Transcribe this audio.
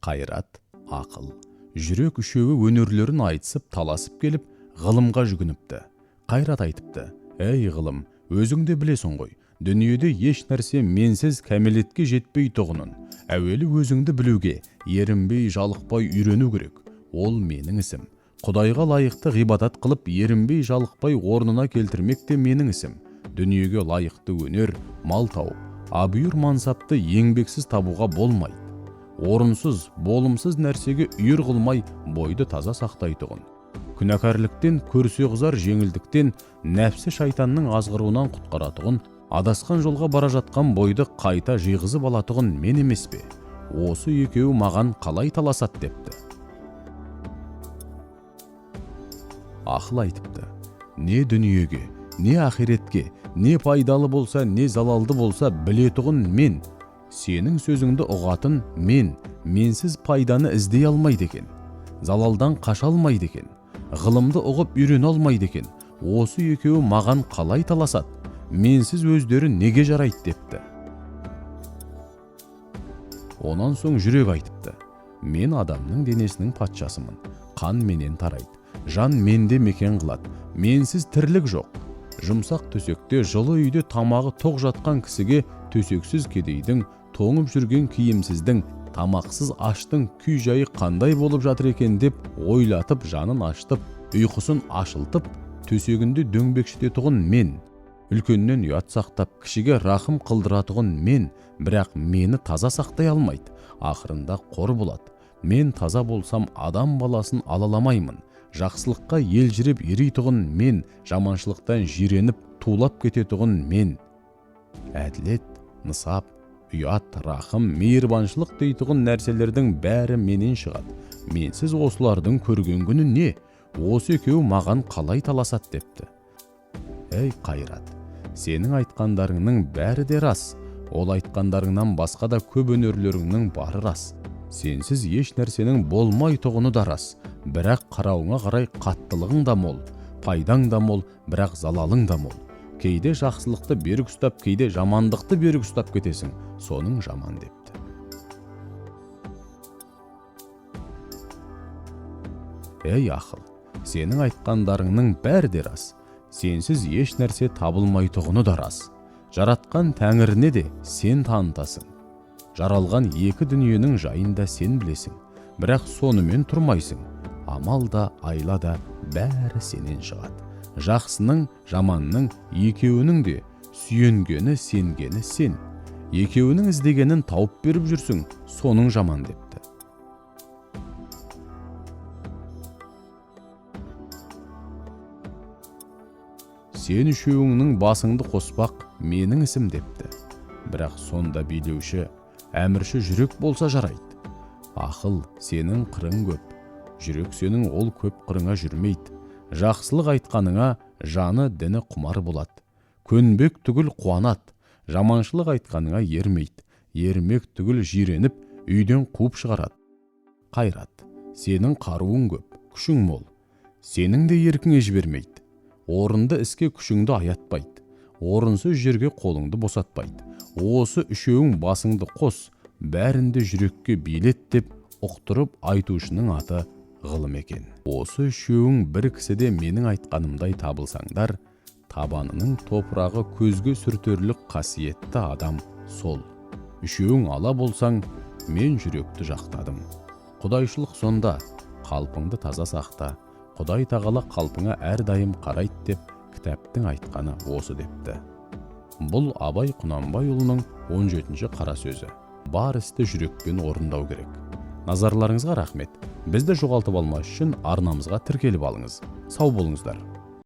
Қайрат, ақыл, жүрек үшеуі өнерлерін айтысып таласып келіп, ғылымға жүгініпті. Қайрат айтыпты: «Әй ғылым, өзің де білесің ғой, дүниеде еш нәрсе менсіз кәмелетке жетпей тұғынын. Әуелі өзіңді білуге, ерінбей, жалықпай үйрену керек. Ол менің ісім. Құдайға лайықты ғибадат қылып, ерінбей, жалықпай орнына келтірмек те менің ісім. Дүниеге лайықты өнер, мал тауып, абүйір мансапты еңбексіз табуға болмайды. Орынсыз, болымсыз нәрсеге үйір қылмай, бойды таза сақтайтұғын. Күнәкарліктен, көрсе қызар жеңілдіктен, нәпсі шайтанның азғыруынан құтқаратұғын, адасқан жолға бара жатқан бойды қайта жиғызып алатұғын мен емес пе? Осы екеуі маған қалай таласат депті. Ақыл айтыпты: не дүниеге, не ақиретке, не пайдалы болса, не залалды болса білетұғын мен. Сенің сөзіңді ұғатын мен, менсіз пайданы іздей алмайды екен. Залалдан қаша алмайды екен. Ғылымды ұғып үйрене алмайды екен. Осы екеуі маған қалай таласат? Менсіз өздері неге жарайды депті. Онан соң жүрек айтыпты: мен адамның денесінің патшасымын. Қан менен тарайды, жан менде мекен қылады. Менсіз тірлік жоқ. Жұмсақ төсекте, жылы үйде тамағы тоқ жатқан кісіге төсексіз кедейдің, тоңып жүрген киімсіздің, тамақсыз аштың күй жайы қандай болып жатыр екен деп ойлатып, жанын аштып, ұйқысын ашылтып, төсегінде дөңбекшітетұғын мен. Үлкеннен ұят сақтап, кішіге рахым қылдыратұғын мен, бірақ мені таза сақтай алмайды. Ақырында қор болады. Мен таза болсам адам баласын алаламаймын. Жақсылыққа елжіреп ерейтұғын мен, жаманшылықтан жиреніп тулап кететұғын мен. Әділет, нысап, ұят, рахым, мейірбаншылық дейтұғын нәрселердің бәрі менен шығады. Менсіз осылардың көрген күні не? Осы екеуі маған қалай таласат депті. Әй Қайрат, сенің айтқандарыңның бәрі де рас. Ол айтқандарыңнан басқа да көп өнерлеріңнің бары рас. Сенсіз еш нәрсенің болмай тұғыны да рас. Бірақ қарауыңа қарай қаттылығың да мол, пайдаң да мол, бірақ залалың да мол. Кейде жақсылықты берік ұстап, кейде жамандықты берік ұстап кетесің. Соның жаман депті. Әй ақыл, сенің айтқандарыңның бәрі де рас. Сенсіз еш нәрсе табылмайтұғыны да рас. Жаратқан тәңіріне де сен танытасың. Жаралған екі дүниенің жайында сен білесің. Бірақ сонымен тұрмайсың. Амал да, айла да бәрі сенен шығады. Жақсының, жаманның, екеуінің де сүйенгені, сенгені сен. Екеуінің іздегенін тауып беріп жүрсің, соның жаман депті. Сен үшеуіңнің басыңды қоспақ менің ісім депті. Бірақ сонда билеуші, әмірші жүрек болса жарайды. Ақыл, сенің қырың көп. Жүрек сенің ол көп қырыңа жүрмейді. Жақсылық айтқаныңа жаны діні құмар болады. Көнбек түгіл қуанат. Жаманшылық айтқаныңа ермейді. Ермек түгіл жиреніп, үйден қуып шығарады. Қайрат, сенің қаруың көп, күшің мол. Сенің де еркіңе жібермейді. Орынды іске күшіңді аятпайды. Орынсыз жерге қолыңды босатпайды. Осы үшеуің басыңды қос, бәрінде жүрекке билет деп ұқтырып айтушының аты ғылым екен. Осы үшеуің бір кісіде менің айтқанымдай табылсаңдар, табанының топырағы көзге сүртерлік қасиетті адам сол. Үшеуің ала болсаң, мен жүректі жақтадым. Құдайшылық сонда, қалпыңды таза сақта. Құдай тағала қалпыңа әрдайым қарайды деп кітаптың айтқаны осы депті. Бұл Абай Құнанбайұлының 17-ші қара сөзі. Бар істі жүрекпен орындау керек. Назарларыңызға рахмет. Бізді жоғалтып алмас үшін арнамызға тіркеліп алыңыз. Сау болыңыздар.